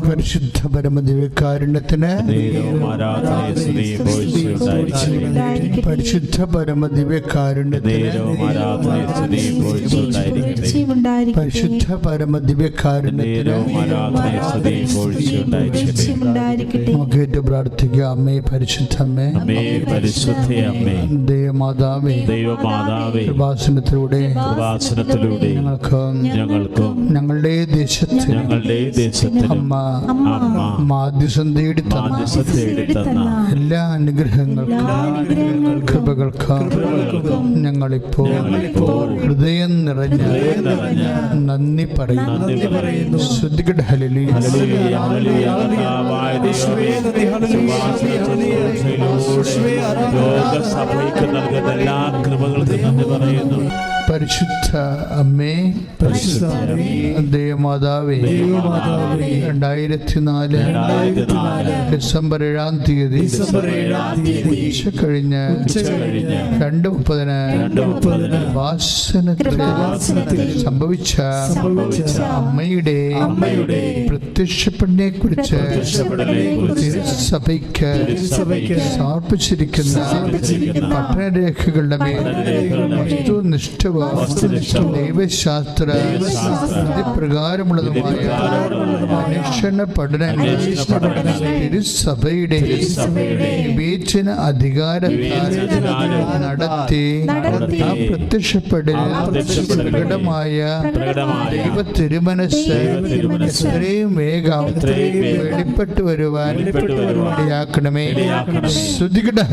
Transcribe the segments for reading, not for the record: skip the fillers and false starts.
പരിശുദ്ധ പരമദിവ്യകാരുണ്യത്തിന് പരിശുദ്ധ പരമദിവ്യകാരുണ്യത്തിന് പരിശുദ്ധ പരമദിവ്യകാരുണ്യത്തിന് നമുക്ക് പ്രാർത്ഥിക്കുക. അമ്മേ പരിശുദ്ധമ്മേ, ദൈവമാതാവേ, കൃപാസനത്തിലൂടെ ഞങ്ങൾക്കും ഞങ്ങളുടെ ദേശത്ത് അമ്മ മാധ്യസ്ഥം തേടി തന്ന എല്ലാ അനുഗ്രഹങ്ങൾക്കും കൃപകൾക്കും ഞങ്ങളിപ്പോൾ ഹൃദയം നിറഞ്ഞ നന്ദി പറയുന്നു. ശ്രദ്ധിക്കട്ടെ. ഹല്ലേലൂയ. ലോകസഭയ്ക്ക് നൽകുന്ന എല്ലാ കൃപകൾക്കും നന്ദി പറയുന്നു. പരിശുദ്ധ അമ്മേ, ദൈവമാതാവേ, 2004 ഡിസംബർ 7-ാം തീയതി ഉച്ച കഴിഞ്ഞ് 2:30 വാസനത്തിൽ സംഭവിച്ച അമ്മയുടെ പ്രത്യക്ഷപ്പെടലിനെ കുറിച്ച് സഭയ്ക്ക് സമർപ്പിച്ചിരിക്കുന്ന പഠനരേഖകളുടെ മേൽ വസ്തുനിഷ്ഠ ദൈവശാസ്ത്ര പ്രകാരമുള്ളതുമായ അന്വേഷണ പഠനങ്ങൾ തിരുസഭയുടെ വിവേചന അധികാരത്താൽ നടത്തി ആ പ്രത്യക്ഷപ്പെടൽ പ്രകടമായ ദൈവ തിരുമനസ് എത്രയും വേഗം വെളിപ്പെട്ടു വരുവാൻ ഇടയാക്കണമേ. ശ്രദ്ധിക്കട്ടെ.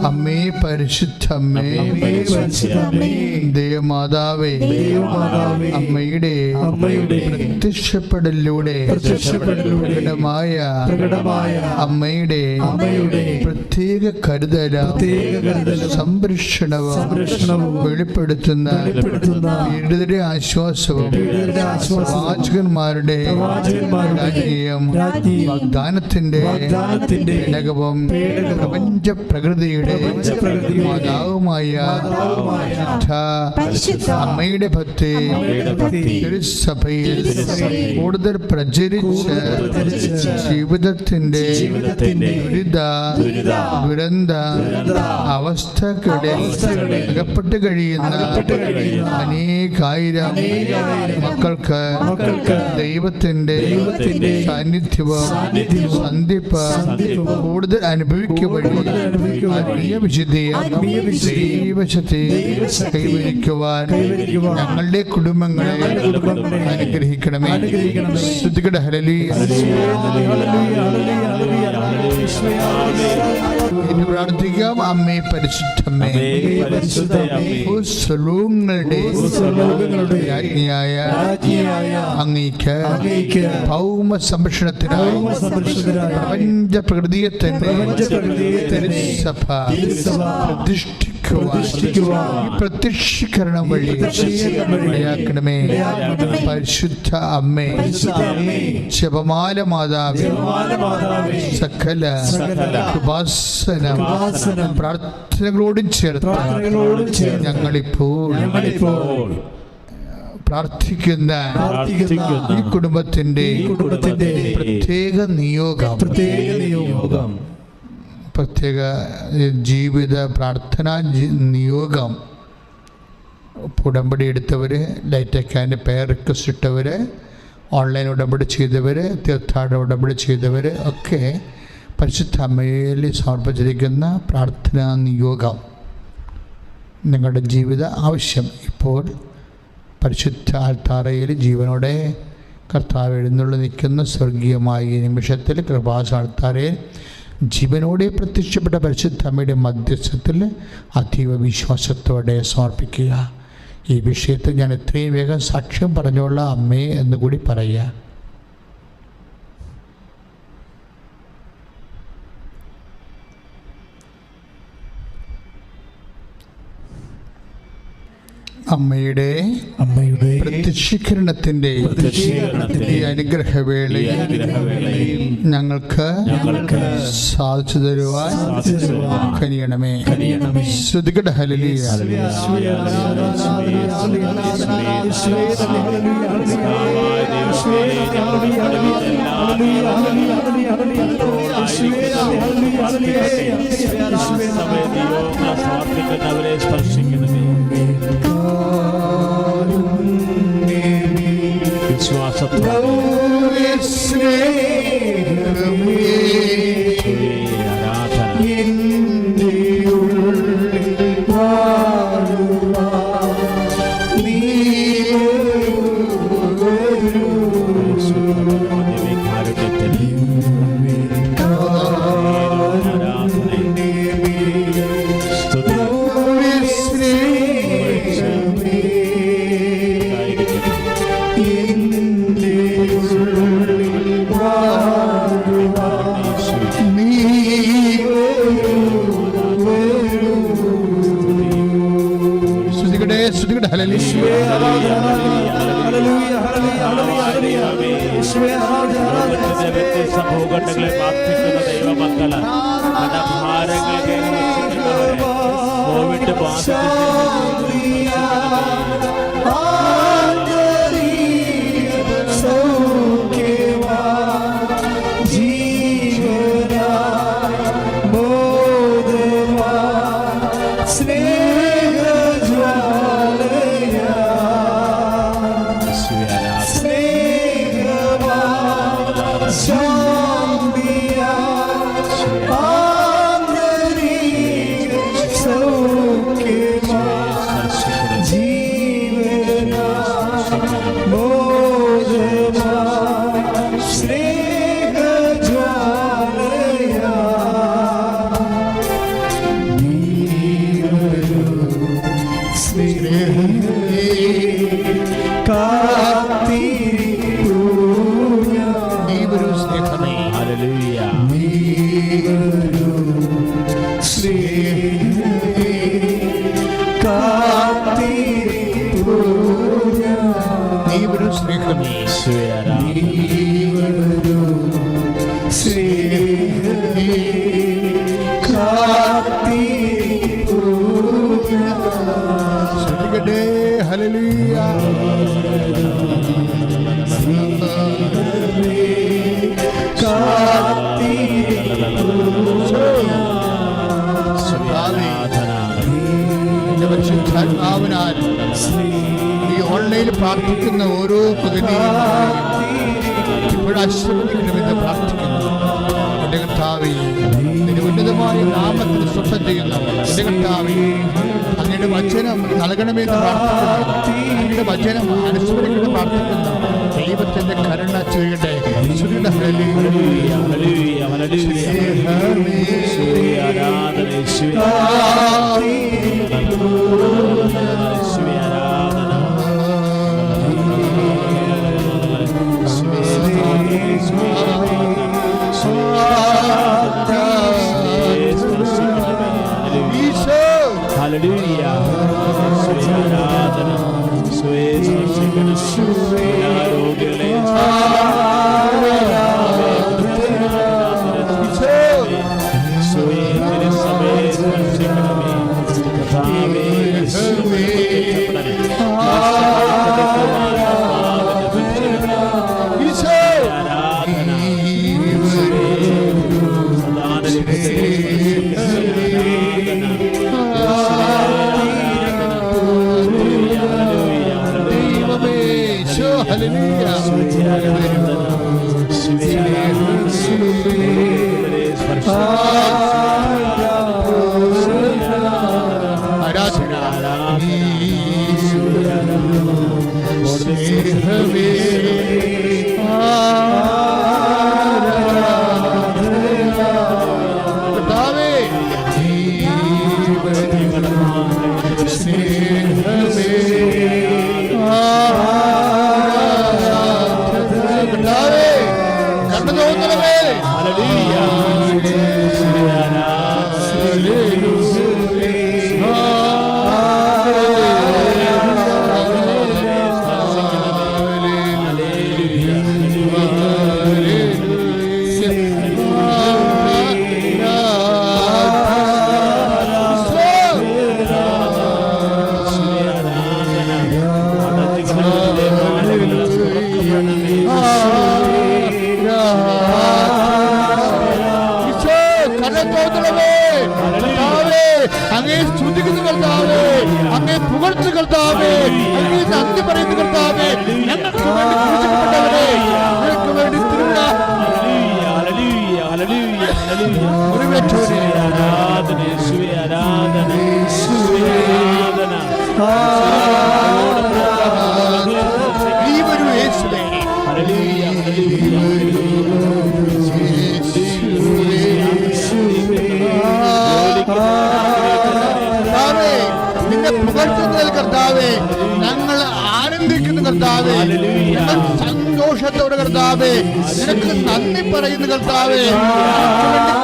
അമ്മേ പരിശുദ്ധമ്മേ, ദൈവമാതാവേ, അമ്മയുടെ പ്രത്യക്ഷപ്പെടലിലൂടെ പ്രകടമായ അമ്മയുടെ പ്രത്യേക കരുതല സംരക്ഷണവും വെളിപ്പെടുത്തുന്ന പീഡിതരുടെ ആശ്വാസവും വാചകന്മാരുടെ വാഗ്ദാനത്തിന്റെ പേടകവും പ്രപഞ്ച പ്രകൃതിയുടെ മാതാവുമായ അമ്മയുടെ ഭക്തി സഭയിൽ കൂടുതൽ പ്രചരിച്ച് ജീവിതത്തിന്റെ ദുരന്ത അവസ്ഥക്കിടയിൽ അകപ്പെട്ട് കഴിയുന്ന അനേകായിരം മക്കൾക്ക് ദൈവത്തിന്റെ സാന്നിധ്യവും സന്ധിപ്പ് കൂടുതൽ അനുഭവിക്കുവാൻ കൈവരിക്കുവാൻ ഞങ്ങളുടെ കുടുംബങ്ങളെ അനുഗ്രഹിക്കണമേ. ശ്രദ്ധിക്കട്ടെ. ഹല്ലേലൂയ. ഇനി പ്രാർത്ഥിക്കാം. അമ്മേ പരിശുദ്ധമ്മേ, സർവ്വങ്ങളുടെ രാജ്ഞിയായ അങ്ങേക്ക് ഭൗമ സംരക്ഷണത്തിനായി പ്രപഞ്ച പ്രകൃതിയെ തന്നെ സഭ പ്രത്യക്ഷീകരണം വഴി ഇടയാക്കണമേ. പരിശുദ്ധ അമ്മേ, ജപമാല മാതാവേ, സകല കൃപാസനം പ്രാർത്ഥനകളോടും ചേർത്ത് ഞങ്ങളിപ്പോൾ പ്രാർത്ഥിക്കുന്ന ഈ കുടുംബത്തിന്റെ പ്രത്യേക നിയോഗം പ്രത്യേക ജീവിത പ്രാർത്ഥനാ നിയോഗം ഉടമ്പടി എടുത്തവർ, ലൈറ്റക്കാൻ്റെ പേർ റിക്വസ്റ്റ് ഇട്ടവർ, ഓൺലൈൻ ഉടമ്പടി ചെയ്തവർ, തീർത്ഥാടന ഉടമ്പടി ചെയ്തവർ ഒക്കെ പരിശുദ്ധ അമ്മയിൽ സമർപ്പിച്ചിരിക്കുന്ന പ്രാർത്ഥനാ നിയോഗം നിങ്ങളുടെ ജീവിത ആവശ്യം. ഇപ്പോൾ പരിശുദ്ധ ആൽത്താരയിൽ ജീവനോടെ കർത്താവ് എഴുന്നള്ളി നിൽക്കുന്ന സ്വർഗീയമായ ഈ നിമിഷത്തിൽ കൃപാസ ആൽത്താരയിൽ ജീവനോടെ പ്രത്യക്ഷപ്പെട്ട പരിശുദ്ധ അമ്മയുടെ മധ്യസ്ഥത്തിൽ അതീവ വിശ്വാസത്തോടെ സമർപ്പിക്കുക. ഈ വിഷയത്തിൽ ഞാൻ എത്രയും വേഗം സാക്ഷ്യം പറഞ്ഞോളാം അമ്മേ എന്ന് കൂടി പറയുക. അമ്മയുടെ പ്രത്യക്ഷീകരണത്തിന്റെ ഈ അനുഗ്രഹവേളയിൽ ഞങ്ങൾക്ക് സാധിച്ചു തരുവാൻ കനിയണമേ. ശ്രുതികട ഹല്ലേലൂയ. ഭൂഖണ്ഡങ്ങളെ പ്രാർത്ഥിക്കുന്ന ദൈവമക്കള ഭാരങ്ങളെ കോവിഡ് ഈ ഓൺലൈനിൽ പ്രാർത്ഥിക്കുന്ന ഓരോ പ്രതിനിധിയും ഇവിടെ ആശീർവദിക്കണമെന്ന് പ്രാർത്ഥിക്കുന്നു. എന്റെ കർത്താവേ, നിന്റെ ഉന്നതമായ നാമത്തിൽ സ്വസ്ഥം ചെയ്യുന്നു. എന്റെ കർത്താവേ, അങ്ങയുടെ വചനം നൽകണമെന്ന് പ്രാർത്ഥിക്കുന്നു. അങ്ങയുടെ വചനം അനുസ്മരിക്കണം പ്രാർത്ഥിക്കുന്നു. ദൈവത്തിന്റെ കരുണ ചെയ്യട്ടെ. കർത്താവേ, അങ്ങേ സ്തുതിക്കുന്നു കർത്താവേ, അങ്ങേ പുകഴ്ത്തുന്നു കർത്താവേ, അങ്ങേ നന്ദി പറയുന്നു കർത്താവേ. ഞങ്ങൾക്ക് വേണ്ടി കുരിശിക്കപ്പെട്ടവരെ, ഞങ്ങൾക്ക് വേണ്ടി നിന്നെ പുകഴ്ത്തുന്നതിൽ കർത്താവേ ഞങ്ങൾ ആനന്ദിക്കുന്നു കർത്താവേ, ഞങ്ങൾ സന്തോഷത്തോടെ കർത്താവേ നിനക്ക് നന്ദി പറയുന്നു കർത്താവേ.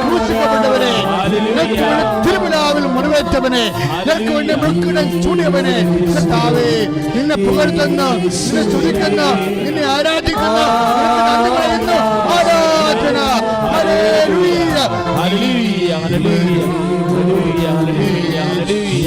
ക്രൂശിക്കപ്പെട്ടവനെ, നിനക്ക് വേണ്ടി തിരുവിലാവിൽ മുറിവേറ്റവനെ, നിനക്ക് വേണ്ടി മൃഗുടൻ ചൂടിയവനെ കർത്താവേ നിന്നെ പുകഴ്ത്തുന്നു, നിന്നെ സ്തുതിക്കുന്നു, നിന്നെ ആരാധിക്കുന്നു, നന്ദി പറയുന്നു. ആരാധന. ഹല്ലേലൂയ, ഹല്ലേലൂയ, ഹല്ലേലൂയ, ഹല്ലേലൂയ, ഹല്ലേലൂയ.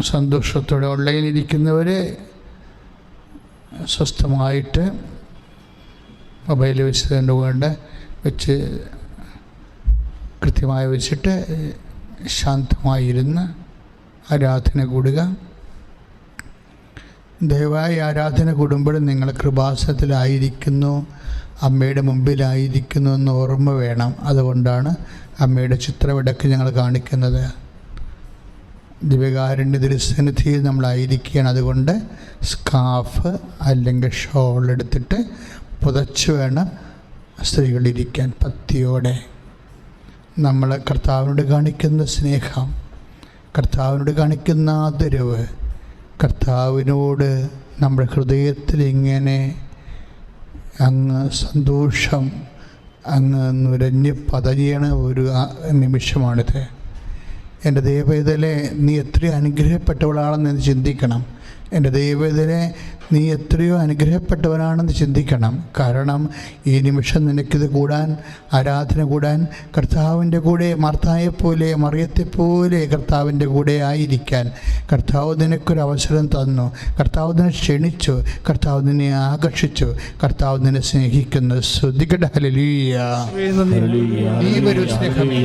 സന്തോഷത്തോടെ ഓൺലൈനിൽ ഇരിക്കുന്നവരെ സ്വസ്ഥമായിട്ട് മൊബൈൽ വെച്ചതിൻ്റെ കൊണ്ട് വെച്ച് കൃത്യമായി വെച്ചിട്ട് ശാന്തമായിരുന്ന് ആരാധന കൂടുക. ദയവായി ആരാധന കൂടുമ്പോഴും നിങ്ങൾ കൃപാസനത്തിലായിരിക്കുന്നു, അമ്മയുടെ മുമ്പിലായിരിക്കുന്നു എന്ന് ഓർമ്മ വേണം. അതുകൊണ്ടാണ് അമ്മയുടെ ചിത്രമിടക്ക് ഞങ്ങൾ കാണിക്കുന്നത്. ദിവ്യകാരുണ്യ തിരുസന്നിധിയിൽ നമ്മളായിരിക്കുകയാണ്. അതുകൊണ്ട് സ്കാർഫ് അല്ലെങ്കിൽ ഷോൾ എടുത്തിട്ട് പുതച്ച് വേണം സ്ത്രീകളിരിക്കാൻ. പത്തിയോടെ നമ്മൾ കർത്താവിനോട് കാണിക്കുന്ന സ്നേഹം, കർത്താവിനോട് കാണിക്കുന്ന ആദരവ്, കർത്താവിനോട് നമ്മുടെ ഹൃദയത്തിൽ ഇങ്ങനെ അങ്ങ് സന്തോഷം അങ്ങ് നുരഞ്ഞ് പതഞ്ഞ ഒരു നിമിഷമാണിത്. എൻ്റെ ദൈവവേദനെ നീ എത്രയോ അനുഗ്രഹപ്പെട്ടവളാണെന്ന് ചിന്തിക്കണം. എൻ്റെ ദൈവവേദനെ നീ എത്രയോ അനുഗ്രഹപ്പെട്ടവനാണെന്ന് ചിന്തിക്കണം. കാരണം ഈ നിമിഷം നിനക്കിത് കൂടാൻ, ആരാധന കൂടാൻ, കർത്താവിൻ്റെ കൂടെ മാർത്തായെപ്പോലെ മറിയത്തെപ്പോലെ കർത്താവിൻ്റെ കൂടെ ആയിരിക്കാൻ കർത്താവ് നിനക്കൊരവസരം തന്നു. കർത്താവ് നിന്നെ ക്ഷണിച്ചു, കർത്താവ് നിന്നെ ആകർഷിച്ചു, കർത്താവ് നിന്നെ സ്നേഹിക്കുന്നു. ശ്രദ്ധിക്കട്ടെ. ഹല്ലേലൂയ. ഈ ഒരു സ്നേഹമേ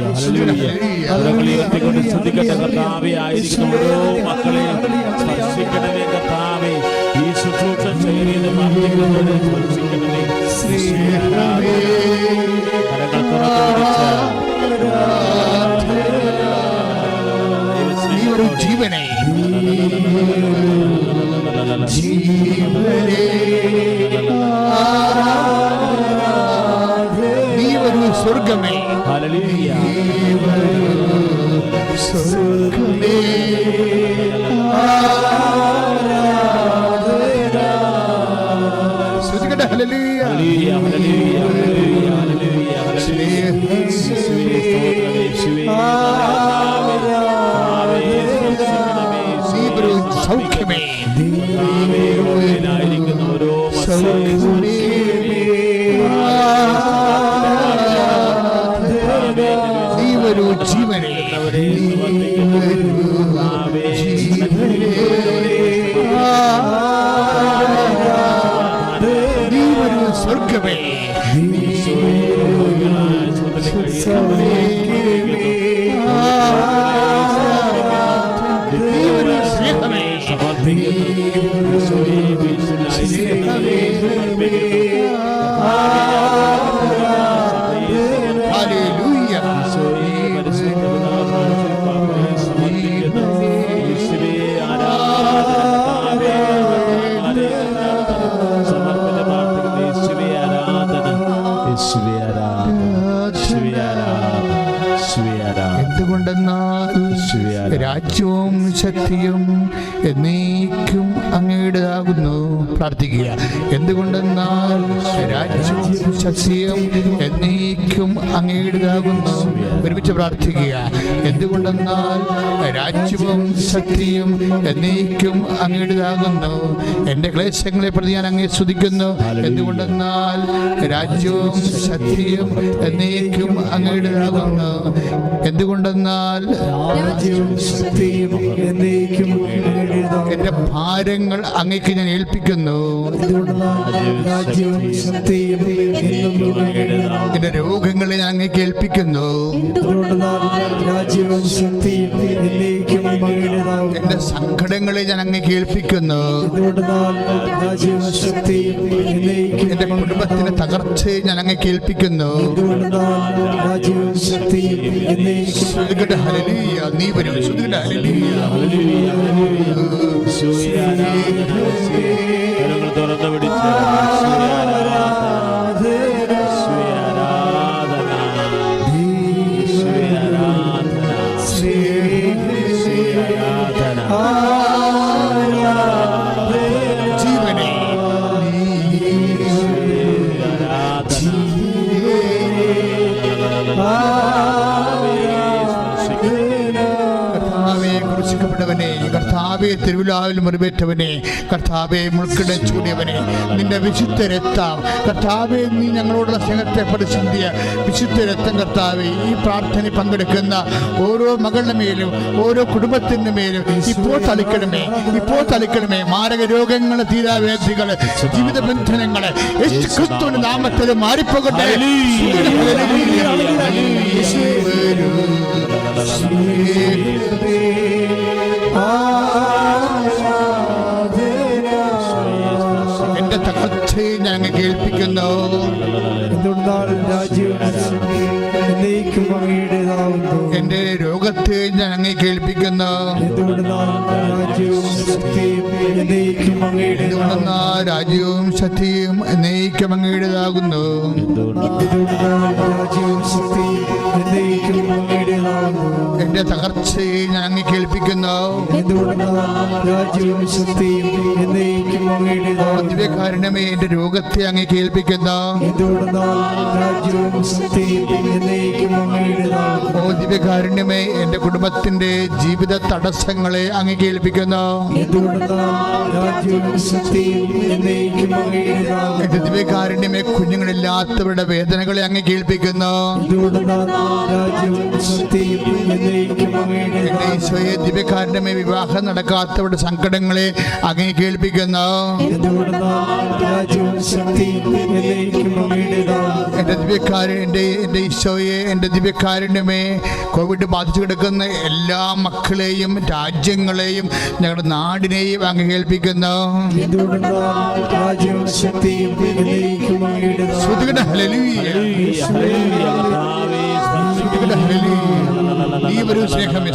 കർത്താവേ ഈ ശുശ്രൂഷ ചെയ്യുന്നത് പ്രാർത്ഥിക്കുന്നത് സ്പർശിക്കണമേ. കരങ്ങൾ തുറന്നു ജീവനെ നീ ഒരു സ്വർഗമേ. ഹല്ലേലൂയ. സ്വർഗമേ ഹല്ലേലൂയ. ഹല്ലേലൂയ. ഹല്ലേലൂയ. ഹല്ലേലൂയ. സ്വർഗമേ എന്തുകൊണ്ടെന്നാൽ രാജ്യവും ശക്തിയും എന്നേക്കും അങ്ങയുടേതാകുന്നു. പ്രാർത്ഥിക്കുക. എന്തുകൊണ്ടെന്നാൽ രാജ്യവും ശക്തിയും എന്നേക്കും അങ്ങയുടേതാകുന്നു. ഒരുമിച്ച് പ്രാർത്ഥിക്കുക. എന്തുകൊണ്ടെന്നാൽ രാജ്യവും ശക്തിയും എന്നേക്കും അങ്ങയുടേതാകുന്നു. എൻ്റെ ക്ലേശങ്ങളെ പ്രതി ഞാൻ അങ്ങയെ സ്തുതിക്കുന്നു. എന്തുകൊണ്ടെന്നാൽ രാജ്യവും ശക്തിയും എന്നേക്കും അങ്ങയുടേതാകുന്നു. എന്തുകൊണ്ടെന്നാൽ എന്റെ ഭാരങ്ങൾ അങ്ങേക്ക് ഞാൻ ഏൽപ്പിക്കുന്നു. എന്റെ രോഗങ്ങളെ ഞാൻ അങ്ങേക്ക് ഏൽപ്പിക്കുന്നു. എന്റെ സങ്കടങ്ങളെ ഞാൻ അങ്ങേക്ക് ഏൽപ്പിക്കുന്നു. എന്റെ കുടുംബത്തിന്റെ തകർച്ചയെ ഞാൻ അങ്ങേക്ക് ഏൽപ്പിക്കുന്നു. നീ വരൂ. തുറന്നു പിടിച്ച് കർത്താവേ, തിരുവിലാവിൽ മുറിവേറ്റവനെ, കർത്താവേ, മുൾക്കിട ചൂടിയവനെ, നിന്റെ വിശുദ്ധ രക്തം കർത്താവേ, നീ ഞങ്ങളോടുള്ള സ്നേഹത്തെ പ്രതിസന്ധിയ വിശുദ്ധ രക്തം കർത്താവേ, ഈ പ്രാർത്ഥന പങ്കെടുക്കുന്ന ഓരോ മകളുടെ മേലും ഓരോ കുടുംബത്തിൻ്റെ മേലും ഇപ്പോൾ തളിക്കണമേ, ഇപ്പോൾ തളിക്കണമേ. മാരക രോഗങ്ങൾ, തീരാവേദികൾ, ജീവിത ബന്ധനങ്ങൾ യേശുക്രിസ്തുവിന്റെ നാമത്തിൽ മാറിപ്പോകട്ടെ. എന്റെ തകർച്ചയെ ഞാൻ കേൾപ്പിക്കുന്നു. എന്റെ രോഗത്തെ ഞാൻ അങ്ങേ കേൾപ്പിക്കുന്നു. രാജ്യവും ശക്തിയും എന്നേക്കും അങ്ങയുടേതാകുന്നു. എന്റെ തകർച്ചയെ ഞാൻ അങ്ങേ കേൾപ്പിക്കുന്നു. ദിവ്യകാരുണ്യമേ, എന്റെ രോഗത്തെ അങ്ങേ കേൾപ്പിക്കുന്നു. ഓ ദിവ്യകാരുണ്യമേ, എന്റെ കുടുംബത്തിന്റെ ജീവിത തടസ്സങ്ങളെ അങ്ങേ കേൾപ്പിക്കുന്നു. എന്റെ ദിവ്യകാരുണ്യമേ, കുഞ്ഞുങ്ങളില്ലാത്തവരുടെ വേദനകളെ അങ്ങേ കേൾപ്പിക്കുന്നു. എന്റെ ഈശോയെ, ദിവ്യകാരുണ്യമേ, വിവാഹം നടക്കാത്തവരുടെ സങ്കടങ്ങളെ അങ്ങേ കേൾപ്പിക്കുന്നു. എന്റെ ഈശോയെ, എന്റെ ദിവ്യകാരുണ്യമേ, കോവിഡ് ബാധിച്ചു കിടക്കുന്ന എല്ലാ മക്കളെയും രാജ്യങ്ങളെയും ഞങ്ങളുടെ നാടിനെയും അങ്ങ് കേൾപ്പിക്കുന്നു. ഈ ഒരു സ്നേഹമേ,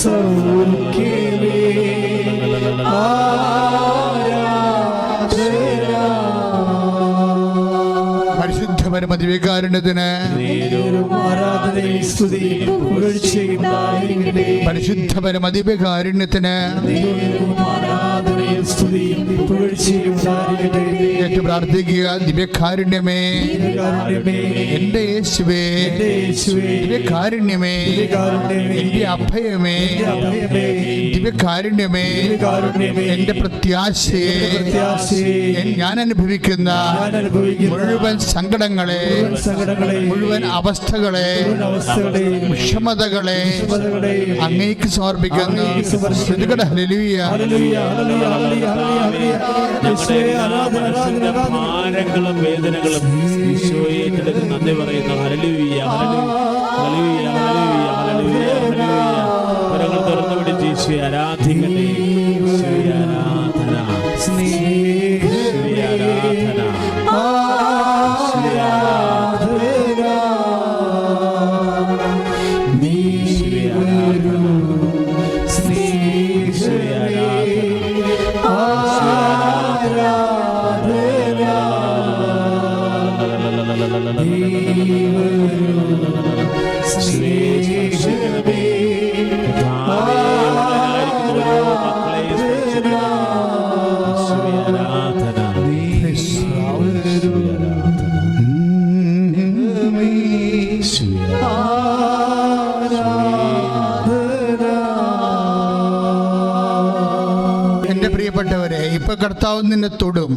So പരമദിവ്യകാരുണ്യത്തിന് ആരാധനയും സ്തുതിയും പുകഴ്ചയും ഉണ്ടായിരിക്കട്ടെ. പരിശുദ്ധ പരമദിവ്യകാരുണ്യത്തിന് ആരാധനയും സ്തുതിയും പുകഴ്ചയും ഉണ്ടായിരിക്കട്ടെ. ഏറ്റു പ്രാർത്ഥിക്കുക. ദിവ്യകാരുണ്യമേ, എന്റെ യേശുവേ, ദിവ്യകാരുണ്യമേ, എന്റെ അഭയമേ, ദിവ്യകാരുണ്യമേ, എന്റെ പ്രത്യാശയെ, ഞാൻ അനുഭവിക്കുന്ന മുഴുവൻ സങ്കടങ്ങളെ, മുഴുവൻ അവസ്ഥകളെ, വിഷമതകളെ അങ്ങേക്ക് സമർപ്പിക്കുന്നു. ഹല്ലേലൂയ. ഭാരങ്ങളും വേദനകളും ഈശോയെ ഏറ്റെടുത്ത് നന്ദി പറയുന്നു. ഹല്ലേലൂയ, ഹല്ലേലൂയ, ഹല്ലേലൂയ, ഹല്ലേലൂയ, ഹല്ലേലൂയ. കരങ്ങൾ തുറന്നു പിടിച്ച് ഈശോയെ ആരാധിക്കട്ടെ. ഈശോയെ ആരാധന, ഈശോയെ ആരാധന, ഈശോയെ ആരാധന, ഈശോയെ ആരാധന, ഈശോയെ പ്രിയപ്പെട്ടവരെ, ഇപ്പൊ കർത്താവ് നിന്നെ തൊടും,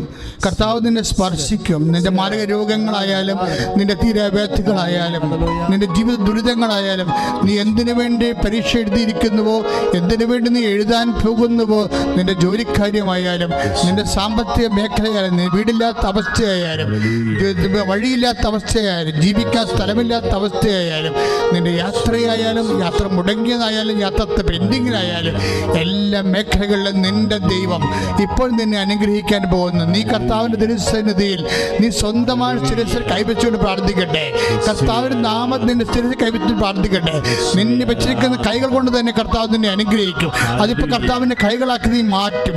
കർത്താവ് നിന്നെ സ്പർശിക്കും. നിന്റെ മാരക രോഗങ്ങളായാലും, നിന്റെ തീരാവ്യാധികളായാലും, നിന്റെ ജീവിത ദുരിതങ്ങളായാലും, നീ എന്തിനു വേണ്ടി പരീക്ഷ എഴുതിയിരിക്കുന്നുവോ, എന്തിനു വേണ്ടി നീ എഴുതാൻ പോകുന്നുവോ, നിന്റെ ജോലിക്കാര്യമായാലും, നിന്റെ സാമ്പത്തിക മേഖലയായാലും, നീ വീടില്ലാത്ത അവസ്ഥയായാലും, വഴിയില്ലാത്ത അവസ്ഥയായാലും, ജീവിക്കാൻ സ്ഥലമില്ലാത്ത അവസ്ഥയായാലും, നിന്റെ യാത്രയായാലും, യാത്ര മുടങ്ങിയതായാലും, യാത്ര പെൻഡിങ്ങിലായാലും, എല്ലാ മേഖലകളിലും നിന്റെ ദൈവം ഇപ്പോൾ നിന്നെ അനുഗ്രഹിക്കാൻ പോകുന്നു. നീ കർത്താവിന്റെ തിരുസന്നിധിയിൽ നീ സ്വന്തമായ ശിരസിൽ കൈവച്ചുകൊണ്ട് പ്രാർത്ഥിക്കട്ടെ. കർത്താവിന്റെ നാമം നിന്റെ ശിരസിൽ കൈവച്ച് പ്രാർത്ഥിക്കട്ടെ. നിന്നെ വെച്ചിരിക്കുന്ന കൈകൾ കൊണ്ട് തന്നെ കർത്താവ് നിന്നെ അനുഗ്രഹിക്കും. അതിപ്പോൾ കർത്താവിന്റെ കൈകളാക്കി നീ മാറ്റും.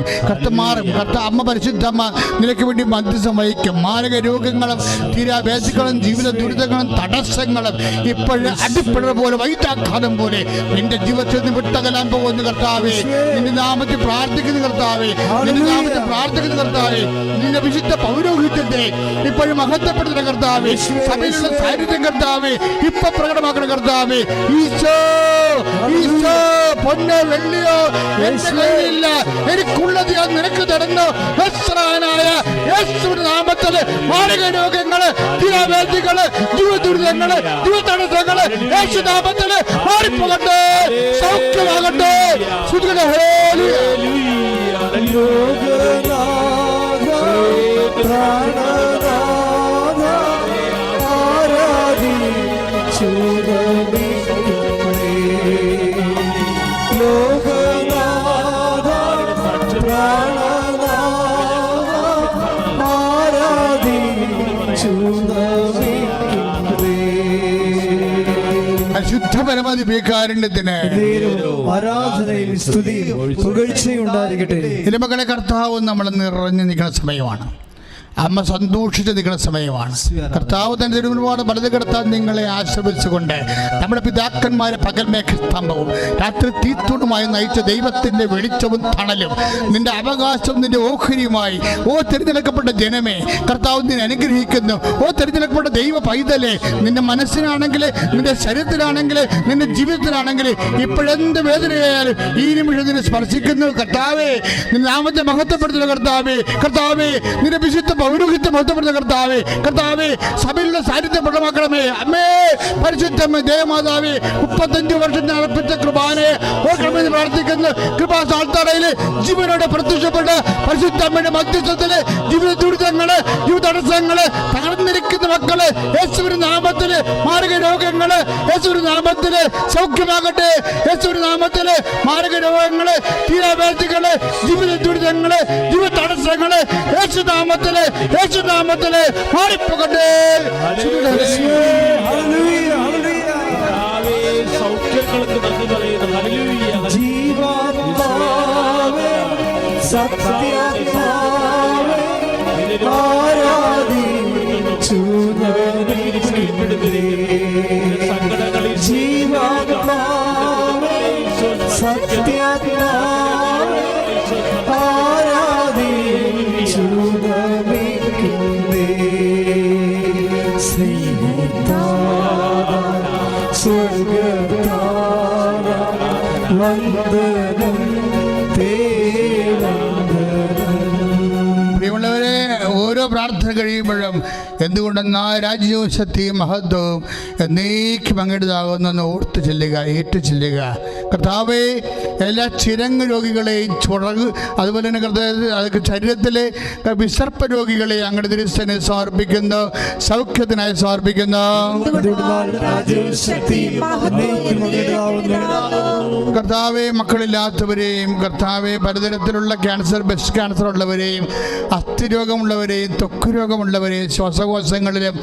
മാറും. അമ്മ പരിശുദ്ധമ്മ നിനക്ക് വേണ്ടി മധ്യസ്ഥം വഹിക്കും. മാരക രോഗങ്ങളും തീരാവേദികളും ജീവിത ദുരിതങ്ങളും തടസ്സങ്ങളും ഇപ്പോഴും അടിപ്പിടർ പോലെ വൈദ്യാഘാതം പോലെ നിന്റെ ജീവിതത്തിൽ നിന്ന് വിട്ടകലാൻ പോകുന്ന കർത്താവേ, നിന്റെ നാമത്തിൽ പ്രാർത്ഥിക്കുന്ന കർത്താവേ, നിന്റെ നാമത്തിൽ പ്രാർത്ഥിക്കുന്ന കർത്താവേ, നിന്റെ വിശുദ്ധ പൗരോഹിത്യത്തെ ഇപ്പോഴും മഹത്വപ്പെടുത്തുന്ന കർത്താവേ, സഭയിലുള്ള സാന്നിധ്യം കർത്താവേ ഇപ്പൊ പ്രകടമാക്കുന്ന കർത്താവേ. ഈശോ, ഈശോ, പൊന്നോ വെള്ളിയോ ഇല്ല, എനിക്കുള്ളത് ഞാൻ നിനക്ക് തരുന്നു. നസ്രായനായ യേശുവിന്റെ നാമത്തില് മാരക രോഗങ്ങള്, തീരാവേദികള്, ജീവിത ദുരിതങ്ങള്, ജീവിത തടസ്സങ്ങള് യേശുനാമത്തില് മാറിപ്പോകട്ടെ, സൗഖ്യമാകട്ടെ. പരിശുദ്ധ പരമദിവ്യകാരുണ്യത്തിന് ആരാധനയും സ്തുതിയും പുകഴ്ചയും ഉണ്ടായിരിക്കട്ടെ. മക്കളെ, കർത്താവ് നമ്മൾ നിറഞ്ഞു നിൽക്കുന്ന സമയമാണ്. അമ്മ സന്തോഷിച്ച് നിൽക്കുന്ന സമയമാണ്. കർത്താവ് തന്നെ തിരുമുൻപാട് വലത് കിടത്താൻ നിങ്ങളെ ആശ്രയിച്ചുകൊണ്ട് നമ്മുടെ പിതാക്കന്മാരെ പകൽ മേഘസ്തംഭവും രാത്രി തീത്തൂണുമായി നയിച്ച ദൈവത്തിന്റെ വെളിച്ചവും തണലും നിന്റെ അവകാശവും നിന്റെ ഓഹരിയുമായി ഓ തിരഞ്ഞെടുക്കപ്പെട്ട ജനമേ, കർത്താവ് നിന്നെ അനുഗ്രഹിക്കുന്നു. ഓ തിരഞ്ഞെടുക്കപ്പെട്ട ദൈവ പൈതലേ, നിന്റെ മനസ്സിനാണെങ്കിൽ, നിന്റെ ശരീരത്തിലാണെങ്കിൽ, നിന്റെ ജീവിതത്തിലാണെങ്കിൽ ഇപ്പോഴെന്ത് വേദനയായാലും ഈ നിമിഷം നിന്നെ സ്പർശിക്കുന്നു. കർത്താവേ, നിന്റെ നാമത്തെ മഹത്വപ്പെടുത്തുന്ന കർത്താവേ, കർത്താവേ, നിന്റെ വിശുദ്ധ പൗരോഹിത്യം മഹത്വപ്പെടുന്ന കർത്താവേ, കർത്താവേ, സഭയിലുള്ള സാന്നിധ്യം പ്രകടമാക്കണമേ. അമ്മേ പരിശുദ്ധമ്മ ദേവമാതാവേ, 35 വർഷം ഞാൻ അർപ്പിച്ച കൃപാനെ ഓർക്കണമെന്ന് പ്രാർത്ഥിക്കുന്നു. കൃപാസാൽത്തറയില് ജീവനോടെ പ്രത്യക്ഷപ്പെട്ട് പരിശുദ്ധമ്മയുടെ മധ്യസ്ഥത്തില് ജീവിത ദുരിതങ്ങള്, ജീവിത തടസ്സങ്ങള് തകർന്നിരിക്കുന്ന മക്കള് യേശുവിന്റെ നാമത്തില്, മാരക രോഗങ്ങള് യേശുവിന്റെ നാമത്തില് സൗഖ്യമാകട്ടെ. യേശുവിന്റെ നാമത്തില് മാരക രോഗങ്ങള്, തീരാവേദികള്, ജീവിത ദുരിതങ്ങള്, ജീവിത തടസ്സങ്ങള് യേശുനാമത്തില്, യേശുനാമത്തില് മാറിപ്പോകട്ടെ. സൗഖ്യങ്ങൾക്ക് നന്ദി പറയുന്നു. ഹല്ലേലൂയ. ജീവാത്മാവേ, സത്യാത്മാവേ, ആരാധിച്ചു സ്വീകരിക്കുന്നു. സങ്കടങ്ങളിൽ ജീവാത്മാ സത്യാത്മാ ആരാധിച്ചു നമിക്കുന്നേ. സ്നേഹത്താൽ സ്വർഗ്ഗത്താൽ വന്ദനം തേ വന്ദനം. പ്രിയമുള്ളവരെ, ഓരോ പ്രാർത്ഥന കഴിയുമ്പോഴും എന്തുകൊണ്ടെന്നാൽ രാജ്യവും ശക്തിയും മഹത്വവും എന്നേക്കും അങ്ങേണ്ടതാകുന്നെന്ന് ഓർത്ത് ചെല്ലുക, ഏറ്റു ചെല്ലുക. കർത്താവേ, എല്ലാ ചിരങ്ങ് രോഗികളെയും അതുപോലെ തന്നെ അതൊക്കെ ശരീരത്തിലെ വിസർപ്പ രോഗികളെ അങ്ങയുടെ തിരുസനെ സമർപ്പിക്കുന്നു, സൗഖ്യത്തിനായി സമർപ്പിക്കുന്നു. കർത്താവെ, മക്കളില്ലാത്തവരെയും, കർത്താവെ, പലതരത്തിലുള്ള ക്യാൻസർ, ബ്രസ്റ്റ് ക്യാൻസർ ഉള്ളവരെയും, അസ്ഥി രോഗമുള്ളവരെയും, ത്വക്ക് രോഗമുള്ളവരെയും, ശ്വാസകോശങ്ങളിലും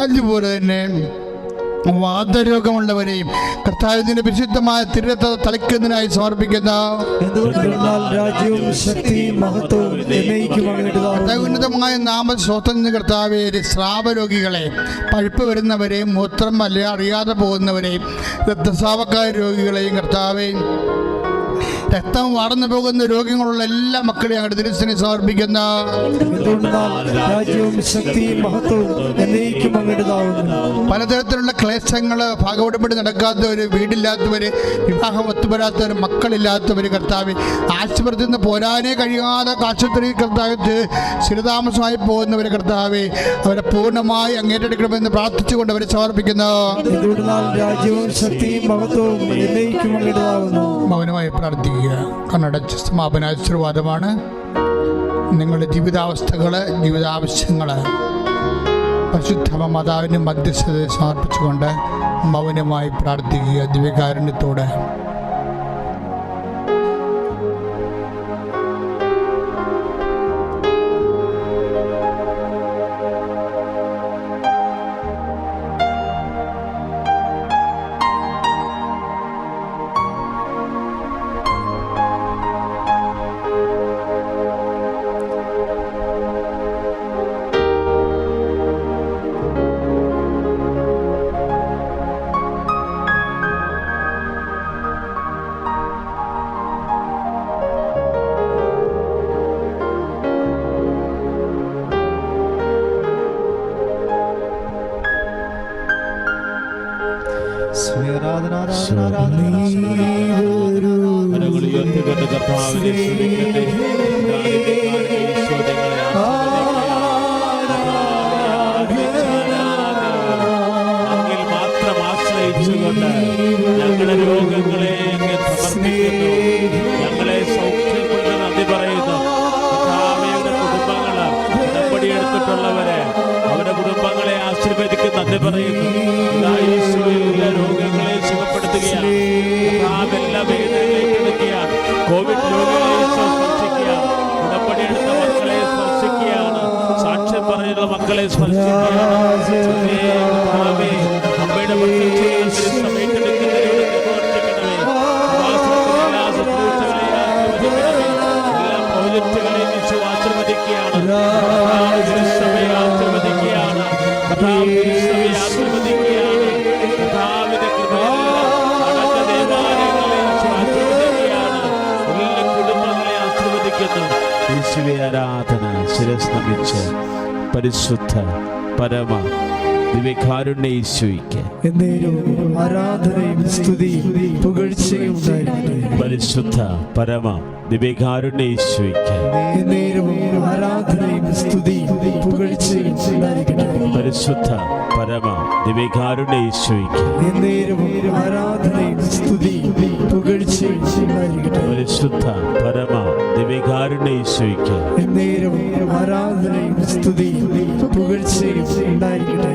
അതുപോലെ തന്നെ വാതരോഗമുള്ളവരെയും കർത്താവിന്റെ വിശുദ്ധമായ തിരുരത്ത തളിക്കുന്നതിനായി സമർപ്പിക്കുന്ന ഉന്നതമായ നാമസ്വതന്ത്ര കർത്താവെ, സ്രാവരോഗികളെ, പഴുപ്പ് വരുന്നവരെയും, മൂത്രം അറിയാതെ പോകുന്നവരെയും, രക്തസ്രാവക്കാര രോഗികളെയും, കർത്താവെ, രക്തം വാർന്നു പോകുന്ന രോഗങ്ങളുള്ള എല്ലാ മക്കളെയും അങ്ങയുടെ തിരുസനെ സമർപ്പിക്കുന്ന പലതരത്തിലുള്ള ക്ലേശങ്ങൾ, ഭാഗവടപ്പെട്ട് നടക്കാത്തവര്, വീടില്ലാത്തവര്, വിവാഹം ഒത്തുവരാത്തവര്, മക്കളില്ലാത്തവര്, കർത്താവ്, ആശുപത്രിയിൽ നിന്ന് പോരാനേ കഴിയാതെ ആശുപത്രി കർത്താവ് സ്ഥിരതാമസമായി പോകുന്നവര്, കർത്താവ്, അവരെ പൂർണ്ണമായി അങ്ങേറ്റെടുക്കണമെന്ന് പ്രാർത്ഥിച്ചുകൊണ്ട് അവരെ സമർപ്പിക്കുന്നു. മൗനമായി പ്രാർത്ഥിക്കുക. കണ്ണടച്ച് സമാപനാശീർവാദമാണ്. നിങ്ങളുടെ ജീവിതാവസ്ഥകൾ, ജീവിതാവശ്യങ്ങൾ പരിശുദ്ധ മാതാവിൻ്റെ മധ്യസ്ഥതയെ സമർപ്പിച്ചുകൊണ്ട് മൗനമായി പ്രാർത്ഥിക്കുക ദിവ്യകാരുണ്യത്തോടെ. മാത്രം ആശ്രയിച്ചുകൊണ്ട് ഞങ്ങളുടെ രോഗങ്ങളെ സമർപ്പിക്കുന്നു. ഞങ്ങളെ സൗഖ്യപ്പെടുന്ന നന്ദി പറയുന്നു. കർത്താവയുടെ കുടുംബങ്ങള് ഉടമ്പടിയെടുത്തിട്ടുള്ളവരെ, അവരുടെ കുടുംബങ്ങളെ ആശീർവദിക്കുന്ന നന്ദി പറയുന്നു. എല്ലാ രോഗങ്ങളെ സുഖപ്പെടുത്തുകയാണ്. എല്ലാ വേദനകളെ എടുക്കുകയാണ്. കോവിഡ് രോഗങ്ങളെ സ്പർശിക്കുകയാണ്. ഉടമ്പടിയെടുത്ത മക്കളെ സ്പർശിക്കുകയാണ്. സാക്ഷ്യം പറയുന്ന മക്കളെ സ്പർശിക്കുകയാണ്. അമ്മയുടെ ആരാധന ശിരസ് നമിച്ച് പരിശുദ്ധ പരമ ദിവ്യകാരുണ്യ ഈശോയ്ക്ക് ആരാധനയും സ്തുതിയും പുകഴ്ചയും ഉണ്ടായിരിക്കട്ടെ. പരിശുദ്ധ പരമ ദിവ്യകാരുണ്യ ഈശോയ്ക്ക് ആരാധനയും സ്തുതിയും പുകഴ്ചയും ഉണ്ടായിരിക്കട്ടെ. പരിശുദ്ധ പരമ ദിവ്യകാരുണ്യ ഈശോയ്ക്ക് ആരാധനയും സ്തുതിയും പുകഴ്ചയും ഉണ്ടായിരിക്കട്ടെ. പരിശുദ്ധ പരമ ദിവ്യകാരുണ്യ ഈശോയ്ക്ക് ആരാധനയും സ്തുതിയും പുകഴ്ചയും ഉണ്ടായിരിക്കട്ടെ.